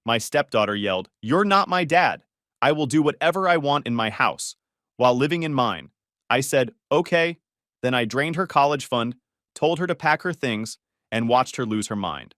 My stepdaughter yelled, "You're not my dad. I will do whatever I want in my house, while living in mine." I said, "Okay." Then I drained her college fund, told her to pack her things, and watched her lose her mind.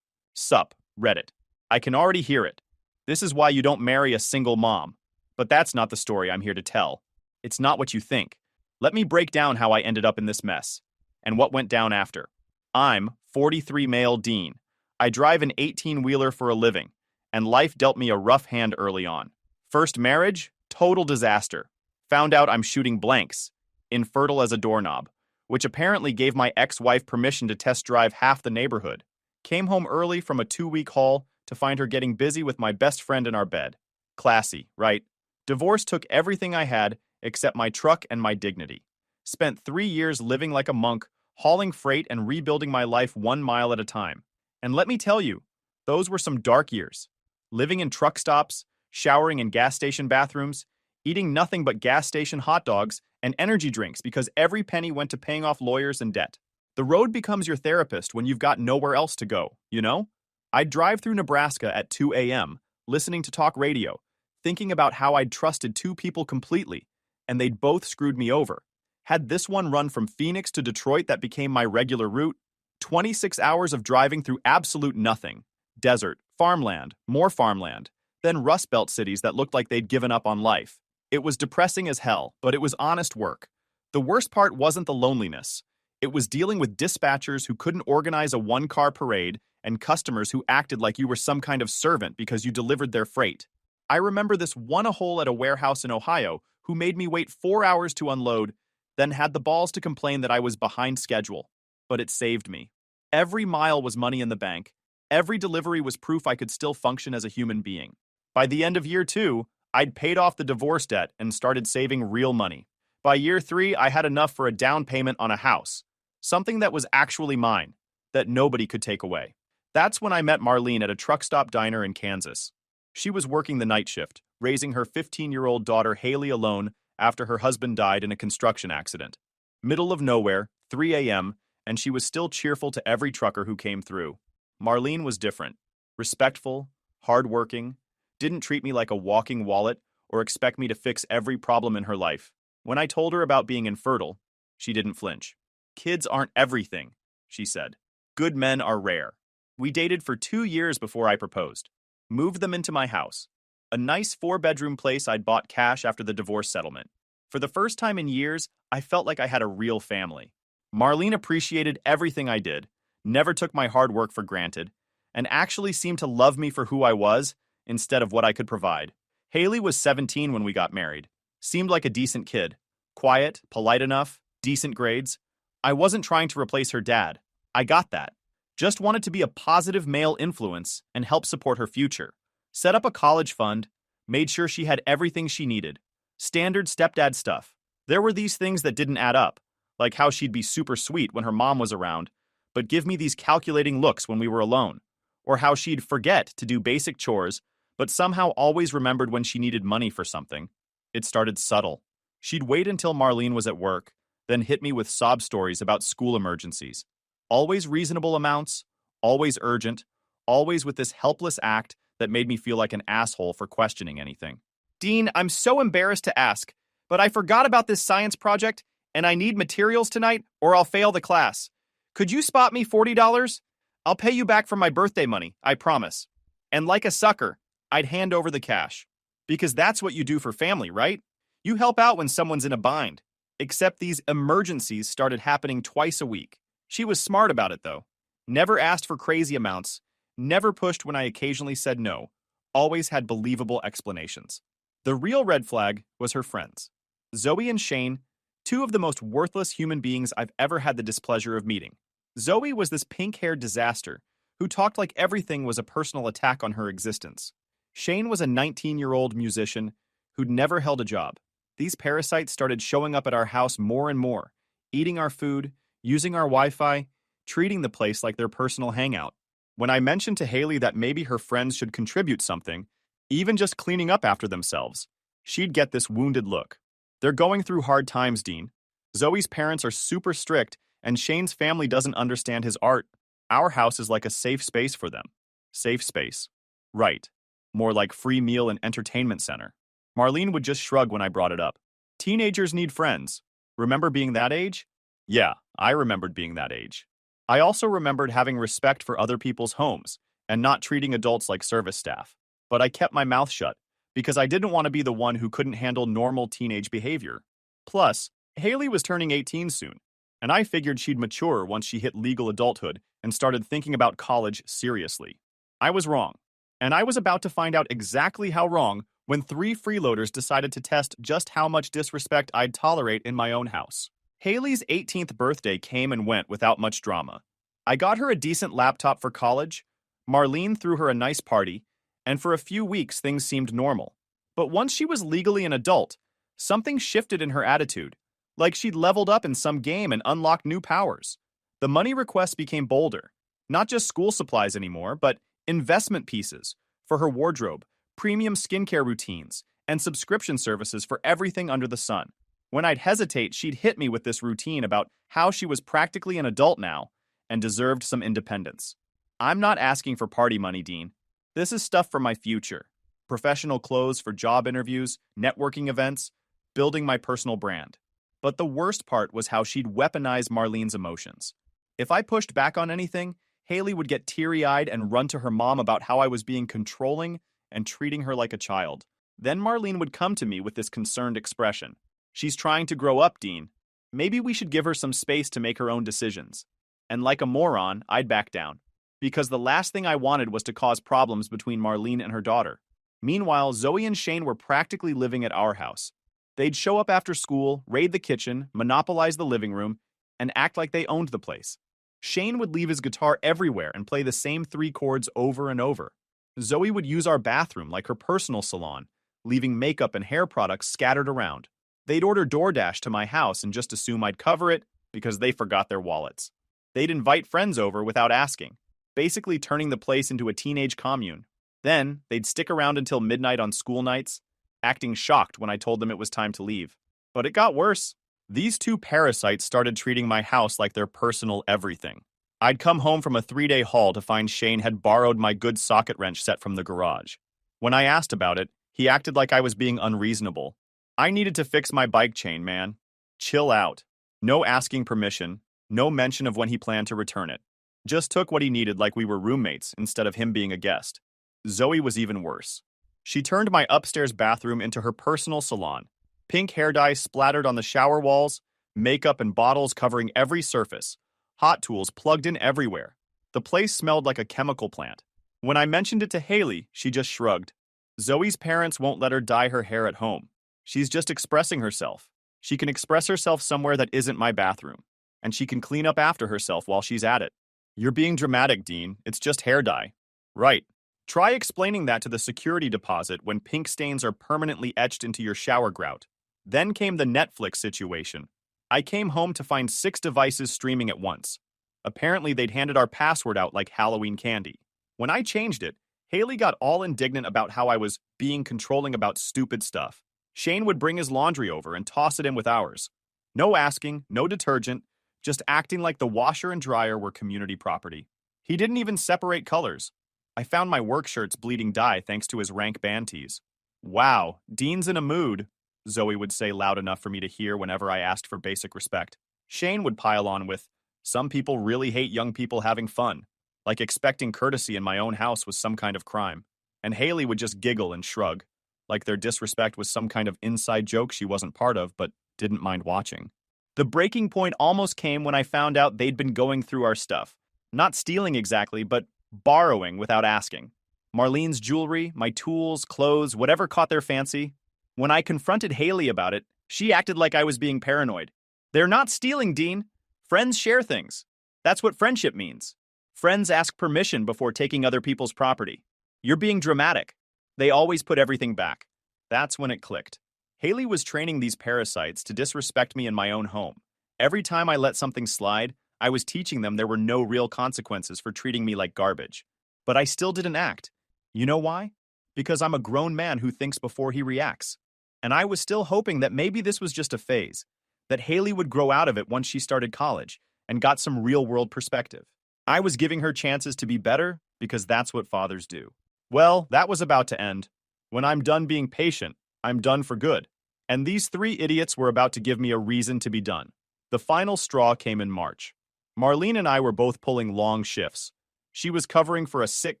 Sup, Reddit. I can already hear it. This is why you don't marry a single mom. But that's not the story I'm here to tell. It's not what you think. Let me break down how I ended up in this mess, and what went down after. I'm 43 male Dean. I drive an 18-wheeler for a living, and life dealt me a rough hand early on. First marriage, total disaster. Found out I'm shooting blanks, infertile as a doorknob, which apparently gave my ex-wife permission to test drive half the neighborhood. Came home early from a 2-week haul to find her getting busy with my best friend in our bed. Classy, right? Divorce took everything I had except my truck and my dignity. Spent 3 years living like a monk, hauling freight and rebuilding my life 1 mile at a time. And let me tell you, those were some dark years. Living in truck stops, showering in gas station bathrooms, eating nothing but gas station hot dogs and energy drinks because every penny went to paying off lawyers and debt. The road becomes your therapist when you've got nowhere else to go, you know? I'd drive through Nebraska at 2 a.m., listening to talk radio, thinking about how I'd trusted 2 people completely, and they'd both screwed me over. Had this one run from Phoenix to Detroit that became my regular route, 26 hours of driving through absolute nothing. Desert, farmland, more farmland, then Rust Belt cities that looked like they'd given up on life. It was depressing as hell, but it was honest work. The worst part wasn't the loneliness. It was dealing with dispatchers who couldn't organize a 1-car parade and customers who acted like you were some kind of servant because you delivered their freight. I remember this one-a-hole at a warehouse in Ohio who made me wait 4 hours to unload, then had the balls to complain that I was behind schedule. But it saved me. Every mile was money in the bank. Every delivery was proof I could still function as a human being. By the end of year 2, I'd paid off the divorce debt and started saving real money. By year 3, I had enough for a down payment on a house, something that was actually mine, that nobody could take away. That's when I met Marlene at a truck stop diner in Kansas. She was working the night shift, raising her 15-year-old daughter Haley alone after her husband died in a construction accident. Middle of nowhere, 3 a.m., and she was still cheerful to every trucker who came through. Marlene was different. Respectful, hardworking, didn't treat me like a walking wallet or expect me to fix every problem in her life. When I told her about being infertile, she didn't flinch. "Kids aren't everything," she said. "Good men are rare." We dated for 2 years before I proposed. Moved them into my house. A nice 4-bedroom place I'd bought cash after the divorce settlement. For the first time in years, I felt like I had a real family. Marlene appreciated everything I did, never took my hard work for granted, and actually seemed to love me for who I was instead of what I could provide. Haley was 17 when we got married. Seemed like a decent kid. Quiet, polite enough, decent grades. I wasn't trying to replace her dad. I got that. Just wanted to be a positive male influence and help support her future. Set up a college fund, made sure she had everything she needed. Standard stepdad stuff. There were these things that didn't add up, like how she'd be super sweet when her mom was around, but give me these calculating looks when we were alone, or how she'd forget to do basic chores, but somehow always remembered when she needed money for something. It started subtle. She'd wait until Marlene was at work, then hit me with sob stories about school emergencies. Always reasonable amounts, always urgent, always with this helpless act that made me feel like an asshole for questioning anything. "Dean, I'm so embarrassed to ask, but I forgot about this science project, and I need materials tonight, or I'll fail the class. Could you spot me $40? I'll pay you back for my birthday money, I promise." And like a sucker, I'd hand over the cash. Because that's what you do for family, right? You help out when someone's in a bind. Except these emergencies started happening twice a week. She was smart about it, though. Never asked for crazy amounts, never pushed when I occasionally said no, always had believable explanations. The real red flag was her friends. Zoe and Shane, 2 of the most worthless human beings I've ever had the displeasure of meeting. Zoe was this pink-haired disaster who talked like everything was a personal attack on her existence. Shane was a 19-year-old musician who'd never held a job. These parasites started showing up at our house more and more, eating our food, using our Wi-Fi, treating the place like their personal hangout. When I mentioned to Haley that maybe her friends should contribute something, even just cleaning up after themselves, she'd get this wounded look. "They're going through hard times, Dean. Zoe's parents are super strict, and Shane's family doesn't understand his art. Our house is like a safe space for them." Safe space. Right. More like free meal and entertainment center. Marlene would just shrug when I brought it up. Teenagers need friends. Remember being that age? Yeah, I remembered being that age. I also remembered having respect for other people's homes and not treating adults like service staff. But I kept my mouth shut because I didn't want to be the one who couldn't handle normal teenage behavior. Plus, Haley was turning 18 soon, and I figured she'd mature once she hit legal adulthood and started thinking about college seriously. I was wrong, and I was about to find out exactly how wrong when three freeloaders decided to test just how much disrespect I'd tolerate in my own house. Haley's 18th birthday came and went without much drama. I got her a decent laptop for college, Marlene threw her a nice party, and for a few weeks things seemed normal. But once she was legally an adult, something shifted in her attitude, like she'd leveled up in some game and unlocked new powers. The money requests became bolder, not just school supplies anymore, but investment pieces for her wardrobe, premium skincare routines, and subscription services for everything under the sun. When I'd hesitate, she'd hit me with this routine about how she was practically an adult now and deserved some independence. I'm not asking for party money, Dean. This is stuff for my future. Professional clothes for job interviews, networking events, building my personal brand. But the worst part was how she'd weaponize Marlene's emotions. If I pushed back on anything, Haley would get teary-eyed and run to her mom about how I was being controlling and treating her like a child. Then Marlene would come to me with this concerned expression. She's trying to grow up, Dean. Maybe we should give her some space to make her own decisions. And like a moron, I'd back down. Because the last thing I wanted was to cause problems between Marlene and her daughter. Meanwhile, Zoe and Shane were practically living at our house. They'd show up after school, raid the kitchen, monopolize the living room, and act like they owned the place. Shane would leave his guitar everywhere and play the same 3 chords over and over. Zoe would use our bathroom like her personal salon, leaving makeup and hair products scattered around. They'd order DoorDash to my house and just assume I'd cover it because they forgot their wallets. They'd invite friends over without asking, basically turning the place into a teenage commune. Then, they'd stick around until midnight on school nights, acting shocked when I told them it was time to leave. But it got worse. These 2 parasites started treating my house like their personal everything. I'd come home from a 3-day haul to find Shane had borrowed my good socket wrench set from the garage. When I asked about it, he acted like I was being unreasonable. I needed to fix my bike chain, man. Chill out. No asking permission, no mention of when he planned to return it. Just took what he needed like we were roommates instead of him being a guest. Zoe was even worse. She turned my upstairs bathroom into her personal salon. Pink hair dye splattered on the shower walls, makeup and bottles covering every surface, hot tools plugged in everywhere. The place smelled like a chemical plant. When I mentioned it to Haley, she just shrugged. Zoe's parents won't let her dye her hair at home. She's just expressing herself. She can express herself somewhere that isn't my bathroom, and she can clean up after herself while she's at it. You're being dramatic, Dean. It's just hair dye. Right. Try explaining that to the security deposit when pink stains are permanently etched into your shower grout. Then came the Netflix situation. I came home to find 6 devices streaming at once. Apparently, they'd handed our password out like Halloween candy. When I changed it, Haley got all indignant about how I was being controlling about stupid stuff. Shane would bring his laundry over and toss it in with ours. No asking, no detergent, just acting like the washer and dryer were community property. He didn't even separate colors. I found my work shirts bleeding dye thanks to his rank band tees. Wow, Dean's in a mood, Zoe would say loud enough for me to hear whenever I asked for basic respect. Shane would pile on with, some people really hate young people having fun, like expecting courtesy in my own house was some kind of crime. And Haley would just giggle and shrug, like their disrespect was some kind of inside joke she wasn't part of but didn't mind watching. The breaking point almost came when I found out they'd been going through our stuff. Not stealing exactly, but borrowing without asking. Marlene's jewelry, my tools, clothes, whatever caught their fancy. When I confronted Haley about it, she acted like I was being paranoid. They're not stealing, Dean. Friends share things. That's what friendship means. Friends ask permission before taking other people's property. You're being dramatic. They always put everything back. That's when it clicked. Haley was training these parasites to disrespect me in my own home. Every time I let something slide, I was teaching them there were no real consequences for treating me like garbage. But I still didn't act. You know why? Because I'm a grown man who thinks before he reacts. And I was still hoping that maybe this was just a phase, that Haley would grow out of it once she started college and got some real-world perspective. I was giving her chances to be better because that's what fathers do. Well, that was about to end. When I'm done being patient, I'm done for good. And these three idiots were about to give me a reason to be done. The final straw came in March. Marlene and I were both pulling long shifts. She was covering for a sick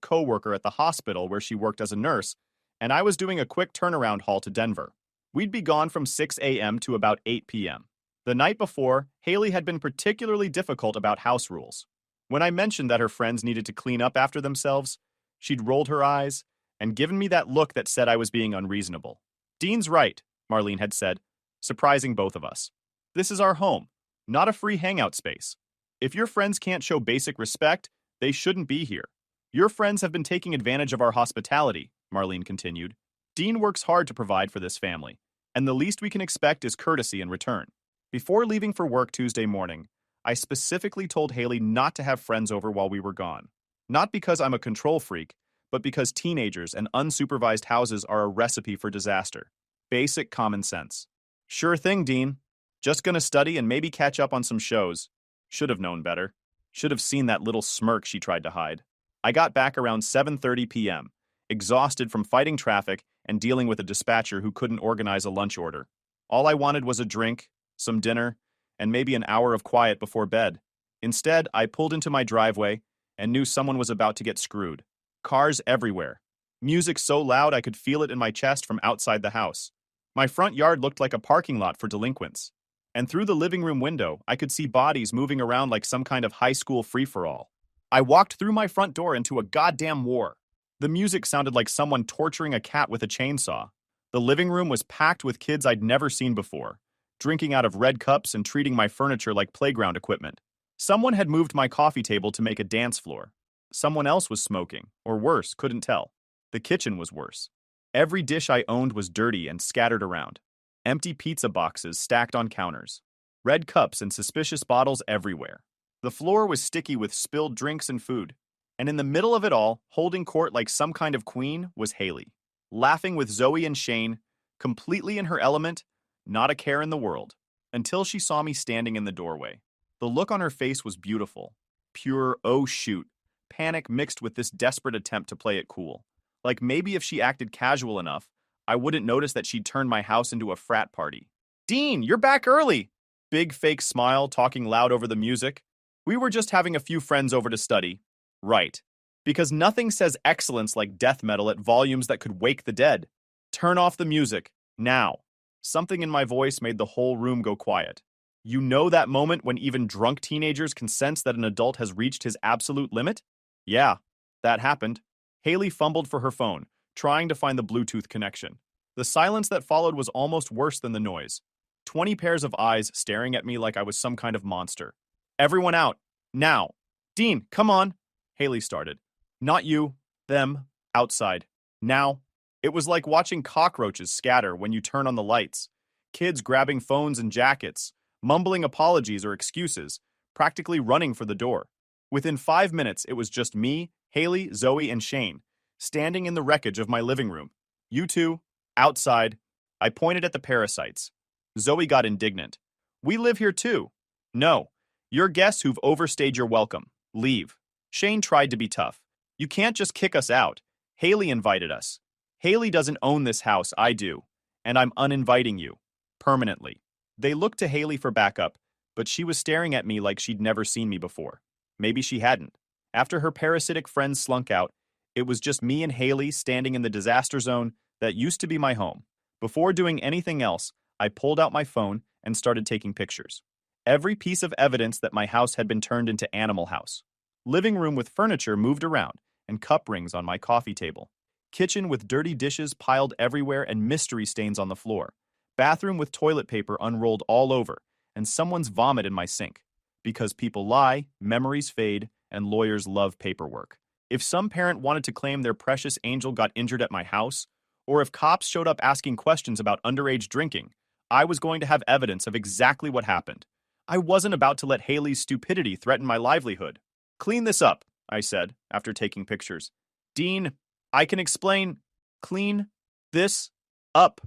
coworker at the hospital where she worked as a nurse, and I was doing a quick turnaround haul to Denver. We'd be gone from 6 a.m. to about 8 p.m. The night before, Haley had been particularly difficult about house rules. When I mentioned that her friends needed to clean up after themselves, she'd rolled her eyes and given me that look that said I was being unreasonable. Dean's right, Marlene had said, surprising both of us. This is our home, not a free hangout space. If your friends can't show basic respect, they shouldn't be here. Your friends have been taking advantage of our hospitality, Marlene continued. Dean works hard to provide for this family, and the least we can expect is courtesy in return. Before leaving for work Tuesday morning, I specifically told Haley not to have friends over while we were gone. Not because I'm a control freak, but because teenagers and unsupervised houses are a recipe for disaster. Basic common sense. Sure thing, Dean. Just gonna study and maybe catch up on some shows. Should have known better. Should have seen that little smirk she tried to hide. I got back around 7:30 p.m., exhausted from fighting traffic and dealing with a dispatcher who couldn't organize a lunch order. All I wanted was a drink, some dinner, and maybe an hour of quiet before bed. Instead, I pulled into my driveway and knew someone was about to get screwed. Cars everywhere. Music so loud I could feel it in my chest from outside the house. My front yard looked like a parking lot for delinquents. And through the living room window, I could see bodies moving around like some kind of high school free-for-all. I walked through my front door into a goddamn war. The music sounded like someone torturing a cat with a chainsaw. The living room was packed with kids I'd never seen before, drinking out of red cups and treating my furniture like playground equipment. Someone had moved my coffee table to make a dance floor. Someone else was smoking, or worse, couldn't tell. The kitchen was worse. Every dish I owned was dirty and scattered around. Empty pizza boxes stacked on counters. Red cups and suspicious bottles everywhere. The floor was sticky with spilled drinks and food. And in the middle of it all, holding court like some kind of queen, was Haley. Laughing with Zoe and Shane, completely in her element, not a care in the world. Until she saw me standing in the doorway. The look on her face was beautiful. Pure, oh shoot, panic mixed with this desperate attempt to play it cool. Like maybe if she acted casual enough, I wouldn't notice that she'd turned my house into a frat party. Dean, you're back early! Big fake smile, talking loud over the music. We were just having a few friends over to study. Right. Because nothing says excellence like death metal at volumes that could wake the dead. Turn off the music, now. Something in my voice made the whole room go quiet. You know that moment when even drunk teenagers can sense that an adult has reached his absolute limit? Yeah, that happened. Haley fumbled for her phone, trying to find the Bluetooth connection. The silence that followed was almost worse than the noise. 20 pairs of eyes staring at me like I was some kind of monster. Everyone out. Now. Dean, come on. Haley started. Not you. Them. Outside. Now. It was like watching cockroaches scatter when you turn on the lights. Kids grabbing phones and jackets, mumbling apologies or excuses, practically running for the door. Within 5 minutes, it was just me, Haley, Zoe, and Shane, standing in the wreckage of my living room. You two, outside. I pointed at the parasites. Zoe got indignant. We live here too. No. You're guests who've overstayed your welcome. Leave. Shane tried to be tough. You can't just kick us out. Haley invited us. Haley doesn't own this house, I do. And I'm uninviting you. Permanently. They looked to Haley for backup, but she was staring at me like she'd never seen me before. Maybe she hadn't. After her parasitic friends slunk out, it was just me and Haley standing in the disaster zone that used to be my home. Before doing anything else, I pulled out my phone and started taking pictures. Every piece of evidence that my house had been turned into Animal House. Living room with furniture moved around and cup rings on my coffee table. Kitchen with dirty dishes piled everywhere and mystery stains on the floor. Bathroom with toilet paper unrolled all over and someone's vomit in my sink. Because people lie, memories fade, and lawyers love paperwork. If some parent wanted to claim their precious angel got injured at my house, or if cops showed up asking questions about underage drinking, I was going to have evidence of exactly what happened. I wasn't about to let Haley's stupidity threaten my livelihood. Clean this up, I said, after taking pictures. Dean, I can explain. Clean this up.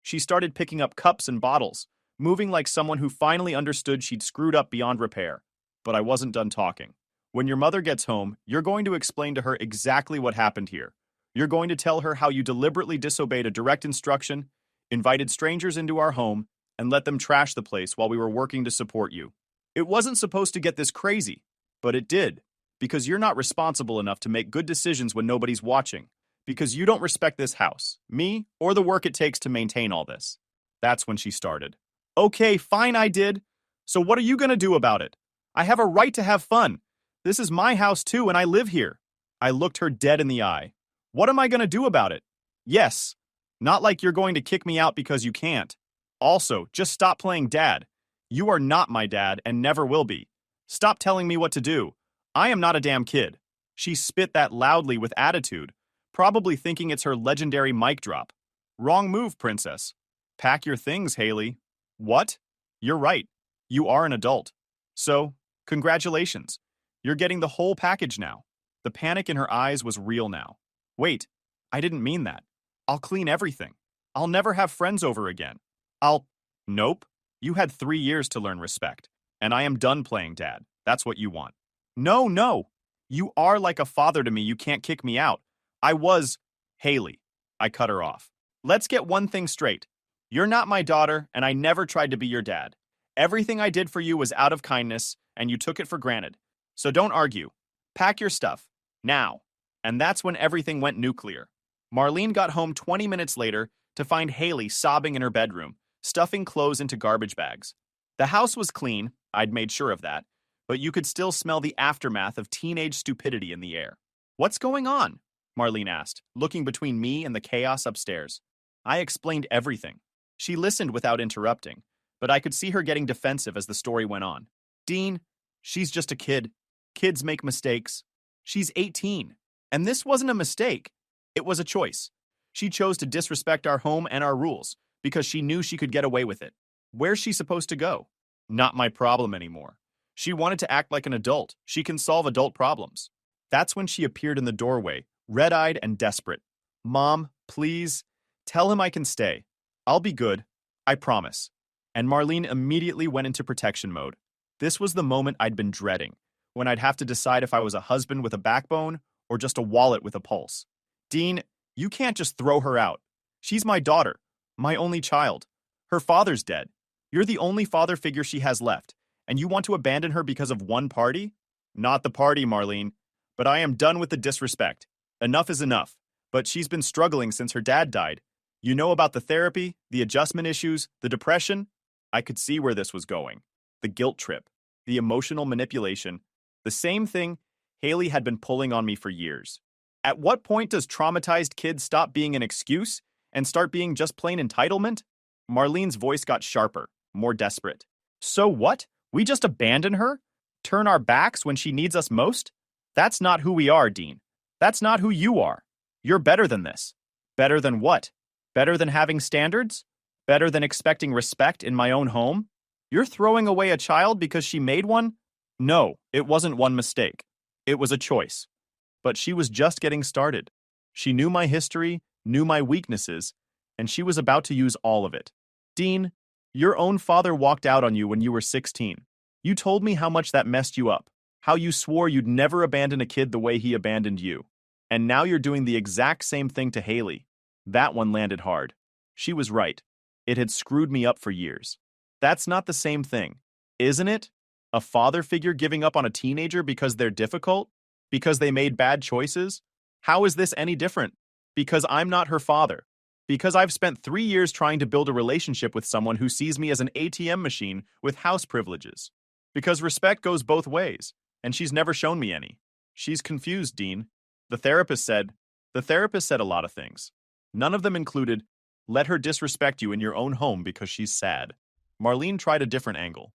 She started picking up cups and bottles, moving like someone who finally understood she'd screwed up beyond repair. But I wasn't done talking. When your mother gets home, you're going to explain to her exactly what happened here. You're going to tell her how you deliberately disobeyed a direct instruction, invited strangers into our home, and let them trash the place while we were working to support you. It wasn't supposed to get this crazy, but it did, because you're not responsible enough to make good decisions when nobody's watching, because you don't respect this house, me, or the work it takes to maintain all this. That's when she started. Okay, fine, I did. So what are you going to do about it? I have a right to have fun. This is my house too, and I live here. I looked her dead in the eye. What am I going to do about it? Yes. Not like you're going to kick me out because you can't. Also, just stop playing dad. You are not my dad and never will be. Stop telling me what to do. I am not a damn kid. She spit that loudly with attitude, probably thinking it's her legendary mic drop. Wrong move, princess. Pack your things, Haley. What? You're right. You are an adult. So, congratulations. You're getting the whole package now. The panic in her eyes was real now. Wait, I didn't mean that. I'll clean everything. I'll never have friends over again. Nope. You had 3 years to learn respect, and I am done playing dad. That's what you want. No. You are like a father to me. You can't kick me out. Haley. I cut her off. Let's get one thing straight. You're not my daughter, and I never tried to be your dad. Everything I did for you was out of kindness, and you took it for granted. So don't argue. Pack your stuff. Now. And that's when everything went nuclear. Marlene got home 20 minutes later to find Haley sobbing in her bedroom, stuffing clothes into garbage bags. The house was clean, I'd made sure of that, but you could still smell the aftermath of teenage stupidity in the air. What's going on? Marlene asked, looking between me and the chaos upstairs. I explained everything. She listened without interrupting, but I could see her getting defensive as the story went on. Dean, she's just a kid. Kids make mistakes. She's 18. And this wasn't a mistake. It was a choice. She chose to disrespect our home and our rules because she knew she could get away with it. Where's she supposed to go? Not my problem anymore. She wanted to act like an adult. She can solve adult problems. That's when she appeared in the doorway, red-eyed and desperate. Mom, please, tell him I can stay. I'll be good. I promise. And Marlene immediately went into protection mode. This was the moment I'd been dreading, when I'd have to decide if I was a husband with a backbone or just a wallet with a pulse. Dean, you can't just throw her out. She's my daughter, my only child. Her father's dead. You're the only father figure she has left, and you want to abandon her because of one party? Not the party, Marlene. But I am done with the disrespect. Enough is enough. But she's been struggling since her dad died. You know about the therapy, the adjustment issues, the depression? I could see where this was going. The guilt trip, the emotional manipulation, the same thing Haley had been pulling on me for years. At what point does traumatized kids stop being an excuse and start being just plain entitlement? Marlene's voice got sharper, more desperate. So what? We just abandon her? Turn our backs when she needs us most? That's not who we are, Dean. That's not who you are. You're better than this. Better than what? Better than having standards? Better than expecting respect in my own home? You're throwing away a child because she made one? No, it wasn't one mistake. It was a choice. But she was just getting started. She knew my history, knew my weaknesses, and she was about to use all of it. Dean, your own father walked out on you when you were 16. You told me how much that messed you up, how you swore you'd never abandon a kid the way he abandoned you. And now you're doing the exact same thing to Haley. That one landed hard. She was right. It had screwed me up for years. That's not the same thing, isn't it? A father figure giving up on a teenager because they're difficult? Because they made bad choices? How is this any different? Because I'm not her father. Because I've spent 3 years trying to build a relationship with someone who sees me as an ATM machine with house privileges. Because respect goes both ways, and she's never shown me any. She's confused, Dean. The therapist said a lot of things. None of them included, let her disrespect you in your own home because she's sad. Marlene tried a different angle.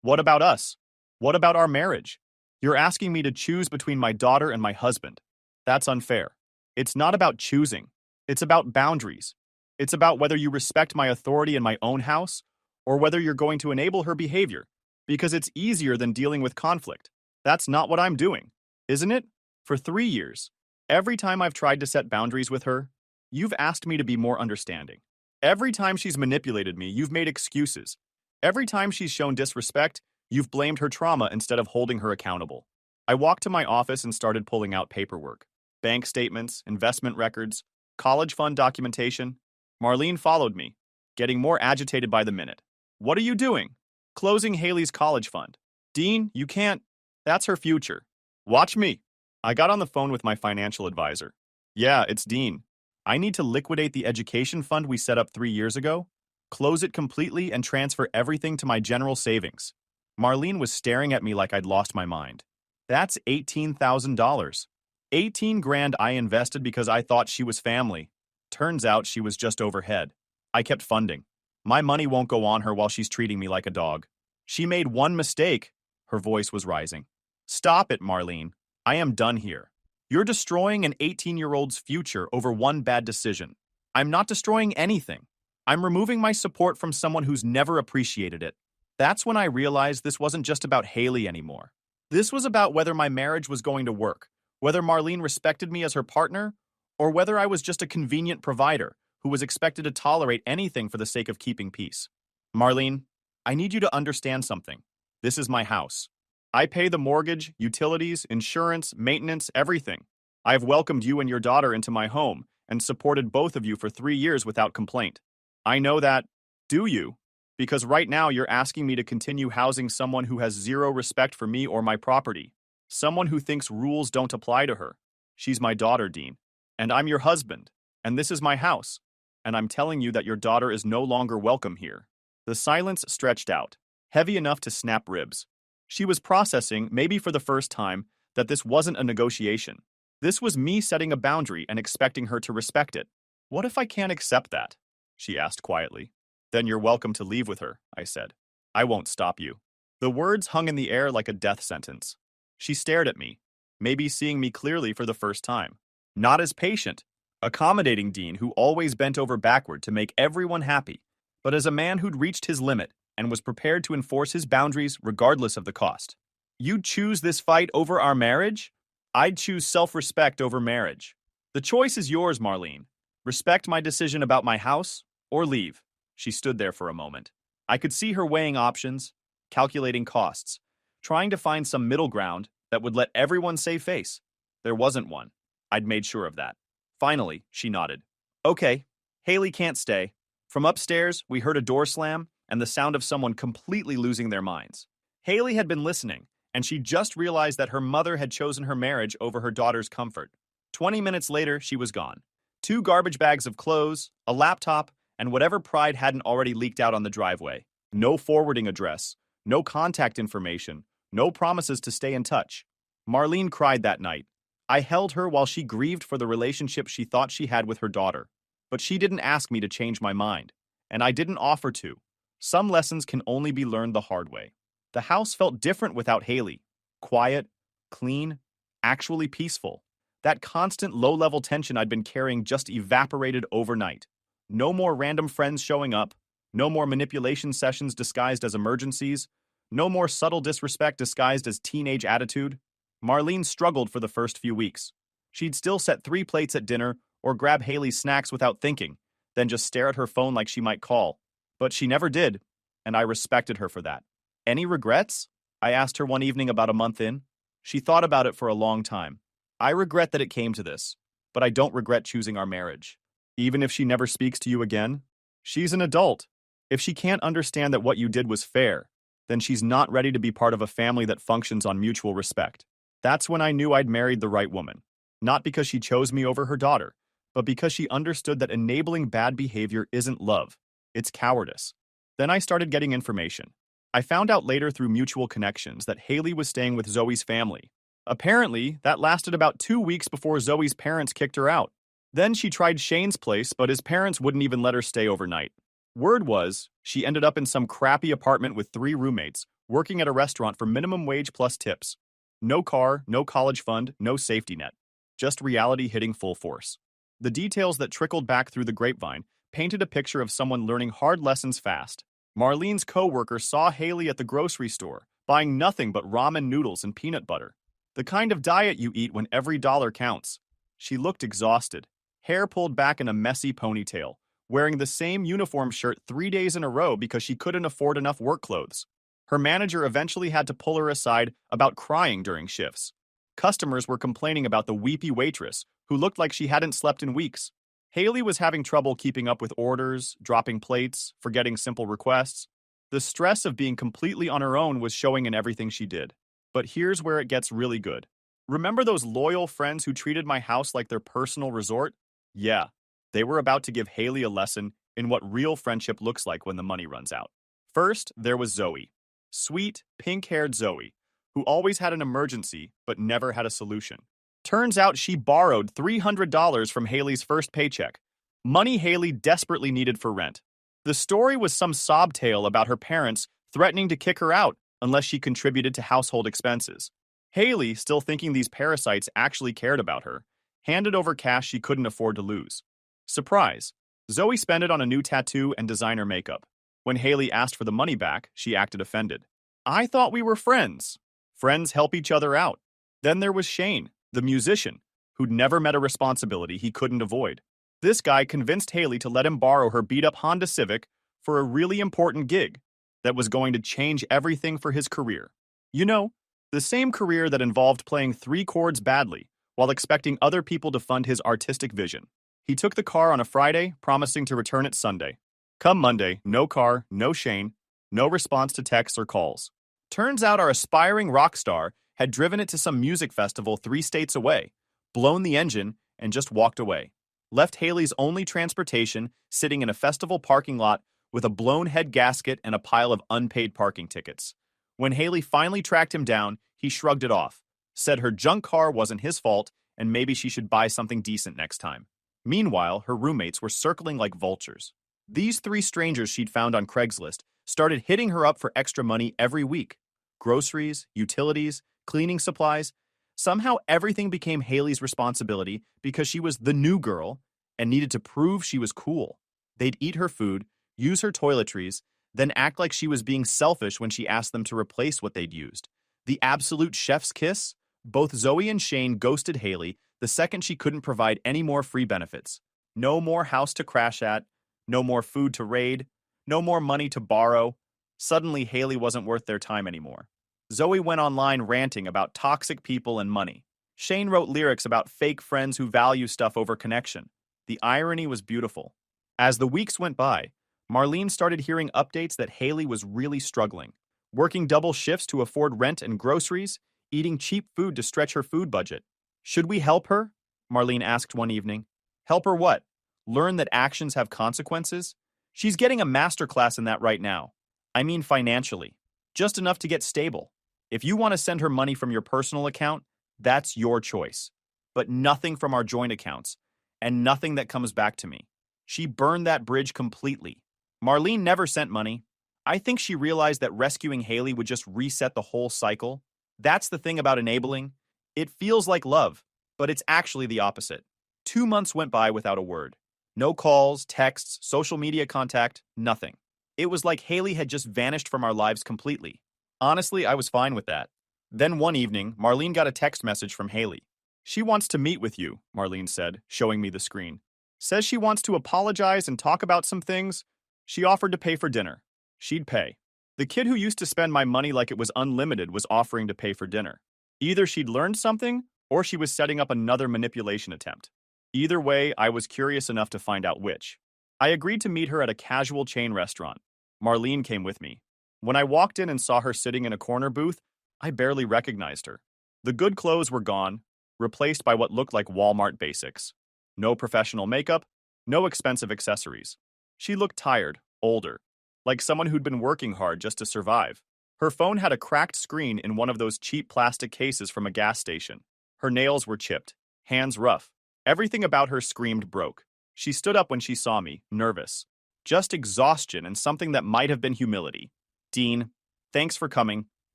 What about us? What about our marriage? You're asking me to choose between my daughter and my husband. That's unfair. It's not about choosing. It's about boundaries. It's about whether you respect my authority in my own house or whether you're going to enable her behavior, because it's easier than dealing with conflict. That's not what I'm doing, isn't it? For 3 years, every time I've tried to set boundaries with her, you've asked me to be more understanding. Every time she's manipulated me, you've made excuses. Every time she's shown disrespect, you've blamed her trauma instead of holding her accountable. I walked to my office and started pulling out paperwork. bank statements, investment records, college fund documentation. Marlene followed me, getting more agitated by the minute. What are you doing? Closing Haley's college fund. Dean, you can't. That's her future. Watch me. I got on the phone with my financial advisor. Yeah, it's Dean. I need to liquidate the education fund we set up 3 years ago, close it completely, and transfer everything to my general savings. Marlene was staring at me like I'd lost my mind. That's $18,000. 18 grand I invested because I thought she was family. Turns out she was just overhead. I kept funding. My money won't go on her while she's treating me like a dog. She made one mistake. Her voice was rising. Stop it, Marlene. I am done here. You're destroying an 18-year-old's future over one bad decision. I'm not destroying anything. I'm removing my support from someone who's never appreciated it. That's when I realized this wasn't just about Haley anymore. This was about whether my marriage was going to work, whether Marlene respected me as her partner, or whether I was just a convenient provider who was expected to tolerate anything for the sake of keeping peace. Marlene, I need you to understand something. This is my house. I pay the mortgage, utilities, insurance, maintenance, everything. I have welcomed you and your daughter into my home and supported both of you for 3 years without complaint. I know that, do you? Because right now you're asking me to continue housing someone who has zero respect for me or my property. Someone who thinks rules don't apply to her. She's my daughter, Dean. And I'm your husband. And this is my house. And I'm telling you that your daughter is no longer welcome here. The silence stretched out, heavy enough to snap ribs. She was processing, maybe for the first time, that this wasn't a negotiation. This was me setting a boundary and expecting her to respect it. What if I can't accept that? She asked quietly. Then you're welcome to leave with her, I said. I won't stop you. The words hung in the air like a death sentence. She stared at me, maybe seeing me clearly for the first time. Not as patient, accommodating Dean who always bent over backward to make everyone happy, but as a man who'd reached his limit and was prepared to enforce his boundaries regardless of the cost. You'd choose this fight over our marriage? I'd choose self-respect over marriage. The choice is yours, Marlene. Respect my decision about my house, or leave. She stood there for a moment. I could see her weighing options, calculating costs, trying to find some middle ground that would let everyone save face. There wasn't one. I'd made sure of that. Finally, she nodded. Okay, Haley can't stay. From upstairs, we heard a door slam and the sound of someone completely losing their minds. Haley had been listening, and she just realized that her mother had chosen her marriage over her daughter's comfort. 20 minutes later, she was gone. 2 garbage bags of clothes, a laptop, and whatever pride hadn't already leaked out on the driveway. No forwarding address, no contact information, no promises to stay in touch. Marlene cried that night. I held her while she grieved for the relationship she thought she had with her daughter. But she didn't ask me to change my mind, and I didn't offer to. Some lessons can only be learned the hard way. The house felt different without Haley. Quiet, clean, actually peaceful. That constant low-level tension I'd been carrying just evaporated overnight. No more random friends showing up. No more manipulation sessions disguised as emergencies. No more subtle disrespect disguised as teenage attitude. Marlene struggled for the first few weeks. She'd still set 3 plates at dinner or grab Haley's snacks without thinking, then just stare at her phone like she might call. But she never did, and I respected her for that. Any regrets? I asked her one evening about a month in. She thought about it for a long time. I regret that it came to this, but I don't regret choosing our marriage. Even if she never speaks to you again, she's an adult. If she can't understand that what you did was fair, then she's not ready to be part of a family that functions on mutual respect. That's when I knew I'd married the right woman. Not because she chose me over her daughter, but because she understood that enabling bad behavior isn't love. It's cowardice. Then I started getting information. I found out later through mutual connections that Haley was staying with Zoe's family. Apparently, that lasted about 2 weeks before Zoe's parents kicked her out. Then she tried Shane's place, but his parents wouldn't even let her stay overnight. Word was, she ended up in some crappy apartment with 3 roommates, working at a restaurant for minimum wage plus tips. No car, no college fund, no safety net. Just reality hitting full force. The details that trickled back through the grapevine painted a picture of someone learning hard lessons fast. Marlene's co-worker saw Haley at the grocery store, buying nothing but ramen noodles and peanut butter. The kind of diet you eat when every dollar counts. She looked exhausted, hair pulled back in a messy ponytail, wearing the same uniform shirt 3 days in a row because she couldn't afford enough work clothes. Her manager eventually had to pull her aside about crying during shifts. Customers were complaining about the weepy waitress, who looked like she hadn't slept in weeks. Haley was having trouble keeping up with orders, dropping plates, forgetting simple requests. The stress of being completely on her own was showing in everything she did. But here's where it gets really good. Remember those loyal friends who treated my house like their personal resort? Yeah, they were about to give Haley a lesson in what real friendship looks like when the money runs out. First, there was Zoe. Sweet, pink-haired Zoe, who always had an emergency but never had a solution. Turns out she borrowed $300 from Haley's first paycheck, money Haley desperately needed for rent. The story was some sob tale about her parents threatening to kick her out unless she contributed to household expenses. Haley, still thinking these parasites actually cared about her, handed over cash she couldn't afford to lose. Surprise! Zoe spent it on a new tattoo and designer makeup. When Haley asked for the money back, she acted offended. I thought we were friends. Friends help each other out. Then there was Shane, the musician, who'd never met a responsibility he couldn't avoid. This guy convinced Haley to let him borrow her beat-up Honda Civic for a really important gig that was going to change everything for his career. You know, the same career that involved playing 3 chords badly while expecting other people to fund his artistic vision. He took the car on a Friday, promising to return it Sunday. Come Monday, no car, no Shane, no response to texts or calls. Turns out our aspiring rock star had driven it to some music festival 3 states away, blown the engine, and just walked away. Left Haley's only transportation sitting in a festival parking lot with a blown head gasket and a pile of unpaid parking tickets. When Haley finally tracked him down, he shrugged it off, said her junk car wasn't his fault and maybe she should buy something decent next time. Meanwhile, her roommates were circling like vultures. These 3 strangers she'd found on Craigslist started hitting her up for extra money every week. Groceries, utilities, cleaning supplies. Somehow everything became Haley's responsibility because she was the new girl and needed to prove she was cool. They'd eat her food, use her toiletries, then act like she was being selfish when she asked them to replace what they'd used. The absolute chef's kiss? Both Zoe and Shane ghosted Haley the second she couldn't provide any more free benefits. No more house to crash at, no more food to raid, no more money to borrow. Suddenly, Haley wasn't worth their time anymore. Zoe went online ranting about toxic people and money. Shane wrote lyrics about fake friends who value stuff over connection. The irony was beautiful. As the weeks went by, Marlene started hearing updates that Haley was really struggling. Working double shifts to afford rent and groceries, eating cheap food to stretch her food budget. Should we help her? Marlene asked one evening. Help her what? Learn that actions have consequences? She's getting a masterclass in that right now. I mean financially. Just enough to get stable. If you want to send her money from your personal account, that's your choice. But nothing from our joint accounts, and nothing that comes back to me. She burned that bridge completely. Marlene never sent money. I think she realized that rescuing Haley would just reset the whole cycle. That's the thing about enabling. It feels like love, but it's actually the opposite. 2 months went by without a word. No calls, texts, social media contact, nothing. It was like Haley had just vanished from our lives completely. Honestly, I was fine with that. Then one evening, Marlene got a text message from Haley. She wants to meet with you, Marlene said, showing me the screen. Says she wants to apologize and talk about some things. She offered to pay for dinner. She'd pay. The kid who used to spend my money like it was unlimited was offering to pay for dinner. Either she'd learned something, or she was setting up another manipulation attempt. Either way, I was curious enough to find out which. I agreed to meet her at a casual chain restaurant. Marlene came with me. When I walked in and saw her sitting in a corner booth, I barely recognized her. The good clothes were gone, replaced by what looked like Walmart basics. No professional makeup, no expensive accessories. She looked tired, older, like someone who'd been working hard just to survive. Her phone had a cracked screen in one of those cheap plastic cases from a gas station. Her nails were chipped, hands rough. Everything about her screamed broke. She stood up when she saw me, nervous. Just exhaustion and something that might have been humility. Dean, thanks for coming.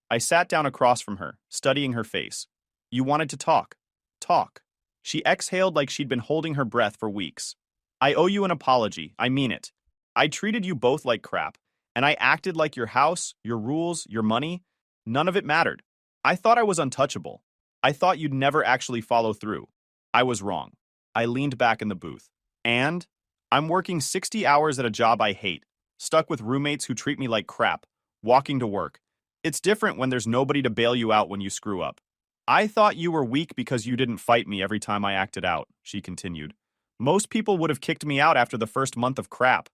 I sat down across from her, studying her face. You wanted to talk. Talk. She exhaled like she'd been holding her breath for weeks. I owe you an apology, I mean it. I treated you both like crap, and I acted like your house, your rules, your money, none of it mattered. I thought I was untouchable. I thought you'd never actually follow through. I was wrong. I leaned back in the booth. And? I'm working 60 hours at a job I hate, stuck with roommates who treat me like crap, walking to work. It's different when there's nobody to bail you out when you screw up. I thought you were weak because you didn't fight me every time I acted out, she continued. Most people would have kicked me out after the first month of crap.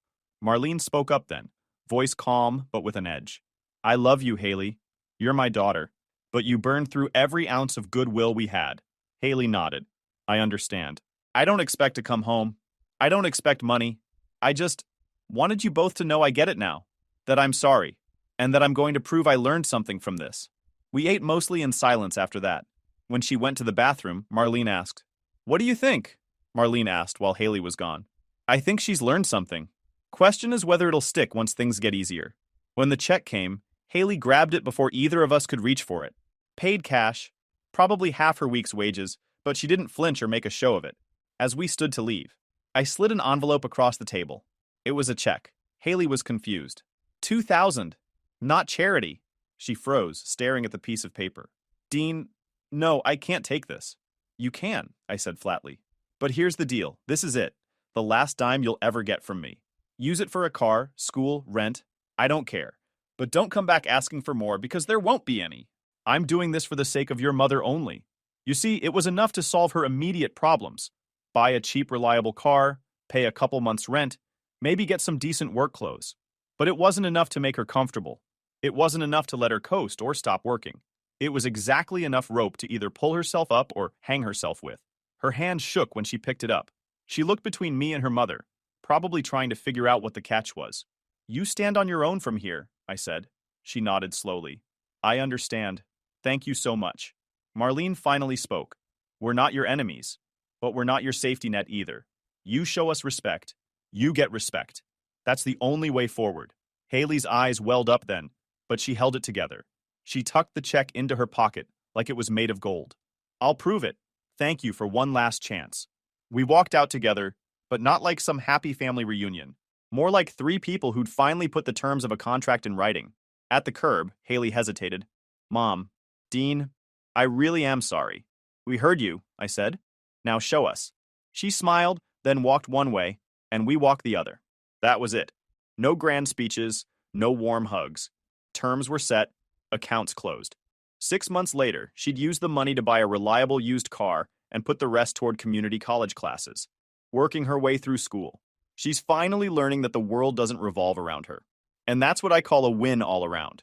Marlene spoke up then, voice calm but with an edge. I love you, Haley. You're my daughter. But you burned through every ounce of goodwill we had. Haley nodded. I understand. I don't expect to come home. I don't expect money. I just wanted you both to know I get it now. That I'm sorry. And that I'm going to prove I learned something from this. We ate mostly in silence after that. When she went to the bathroom, Marlene asked, What do you think? Marlene asked while Haley was gone. I think she's learned something. Question is whether it'll stick once things get easier. When the check came, Haley grabbed it before either of us could reach for it. Paid cash, probably half her week's wages, but she didn't flinch or make a show of it. As we stood to leave, I slid an envelope across the table. It was a check. Haley was confused. 2,000. Not charity. She froze, staring at the piece of paper. Dean, no, I can't take this. You can, I said flatly. But here's the deal. This is it. The last dime you'll ever get from me. Use it for a car, school, rent. I don't care. But don't come back asking for more because there won't be any. I'm doing this for the sake of your mother only. You see, it was enough to solve her immediate problems. Buy a cheap, reliable car, pay a couple months' rent, maybe get some decent work clothes. But it wasn't enough to make her comfortable. It wasn't enough to let her coast or stop working. It was exactly enough rope to either pull herself up or hang herself with. Her hand shook when she picked it up. She looked between me and her mother, probably trying to figure out what the catch was. You stand on your own from here, I said. She nodded slowly. I understand. Thank you so much. Marlene finally spoke. We're not your enemies, but we're not your safety net either. You show us respect. You get respect. That's the only way forward. Haley's eyes welled up then, but she held it together. She tucked the check into her pocket like it was made of gold. I'll prove it. Thank you for one last chance. We walked out together, but not like some happy family reunion. More like three people who'd finally put the terms of a contract in writing. At the curb, Haley hesitated. Mom, Dean, I really am sorry. We heard you, I said. Now show us. She smiled, then walked one way, and we walked the other. That was it. No grand speeches, no warm hugs. Terms were set, accounts closed. 6 months later, she'd used the money to buy a reliable used car and put the rest toward community college classes, working her way through school. She's finally learning that the world doesn't revolve around her. And that's what I call a win all around.